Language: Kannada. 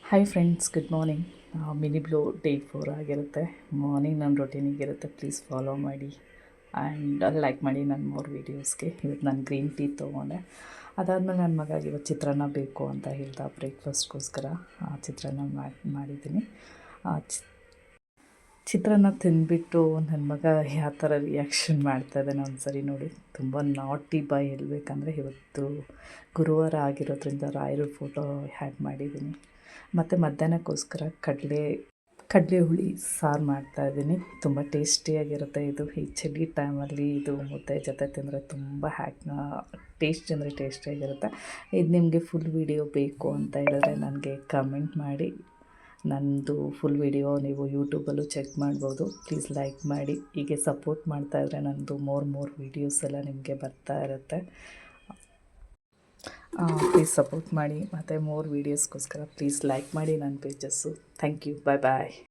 Hi friends, good morning. Mini blow day 4 ಆಗಿರುತ್ತೆ. ಮಾರ್ನಿಂಗ್ ನನ್ನ ರೊಟೀನಿಗಿರುತ್ತೆ. ಪ್ಲೀಸ್ ಫಾಲೋ ಮಾಡಿ ಆ್ಯಂಡ್ ಲೈಕ್ ಮಾಡಿ ನನ್ನ ಮೋರ್ ವೀಡಿಯೋಸ್ಗೆ. ಇವತ್ತು ನಾನು ಗ್ರೀನ್ ಟೀ ತೊಗೊಂಡೆ. ಅದಾದಮೇಲೆ ನನ್ನ ಮಗ ಇವತ್ತು ಚಿತ್ರಾನ್ನ ಬೇಕು ಅಂತ ಹೇಳ್ದ. ಬ್ರೇಕ್ಫಾಸ್ಟ್ಗೋಸ್ಕರ ಚಿತ್ರಾನ್ನ ಮಾಡಿದ್ದೀನಿ. ಚಿತ್ರಾನ್ನ ತಿಂದುಬಿಟ್ಟು ನನ್ನ ಮಗ ಯಾವ ಥರ ರಿಯಾಕ್ಷನ್ ಮಾಡ್ತಾಯಿದ್ದಾನೆ ಒಂದು ಸರಿ ನೋಡಿ. ತುಂಬ ನಾಟಿ ಬಾಯ್ ಹೇಳಬೇಕಂದ್ರೆ. ಇವತ್ತು ಗುರುವಾರ ಆಗಿರೋದ್ರಿಂದ ರಾಯರ ಫೋಟೋ ಹ್ಯಾಡ್ ಮಾಡಿದ್ದೀನಿ. ಮತ್ತು ಮಧ್ಯಾಹ್ನಕ್ಕೋಸ್ಕರ ಕಡಲೆ ಹುಳಿ ಸಾರು ಮಾಡ್ತಾಯಿದ್ದೀನಿ. ತುಂಬ ಟೇಸ್ಟಿಯಾಗಿರುತ್ತೆ ಇದು. ಈ ಚಳಿ ಟೈಮಲ್ಲಿ ಇದು ಮುದ್ದೆ ಜೊತೆ ತಿಂದರೆ ತುಂಬ ಟೇಸ್ಟಿ ಅಂದರೆ ಟೇಸ್ಟಿಯಾಗಿರುತ್ತೆ. ಇದು ನಿಮಗೆ ಫುಲ್ ವೀಡಿಯೋ ಬೇಕು ಅಂತ ಹೇಳಿದ್ರೆ ನನಗೆ ಕಮೆಂಟ್ ಮಾಡಿ. ನನ್ನದು ಫುಲ್ ವೀಡಿಯೋ ನೀವು ಯೂಟ್ಯೂಬಲ್ಲೂ ಚೆಕ್ ಮಾಡ್ಬೋದು. ಪ್ಲೀಸ್ ಲೈಕ್ ಮಾಡಿ. ಹೀಗೆ ಸಪೋರ್ಟ್ ಮಾಡ್ತಾಯಿದ್ರೆ ನನ್ನದು ಮೋರ್ ವೀಡಿಯೋಸ್ ಎಲ್ಲ ನಿಮಗೆ ಬರ್ತಾ ಇರುತ್ತೆ. ಪ್ಲೀಸ್ ಸಪೋರ್ಟ್ ಮಾಡಿ. ಮತ್ತು ಮೋರ್ ವೀಡಿಯೋಸ್ಗೋಸ್ಕರ ಪ್ಲೀಸ್ ಲೈಕ್ ಮಾಡಿ ನನ್ನ ಪೇಜಸ್ಸು. Thank you. ಬಾಯ್.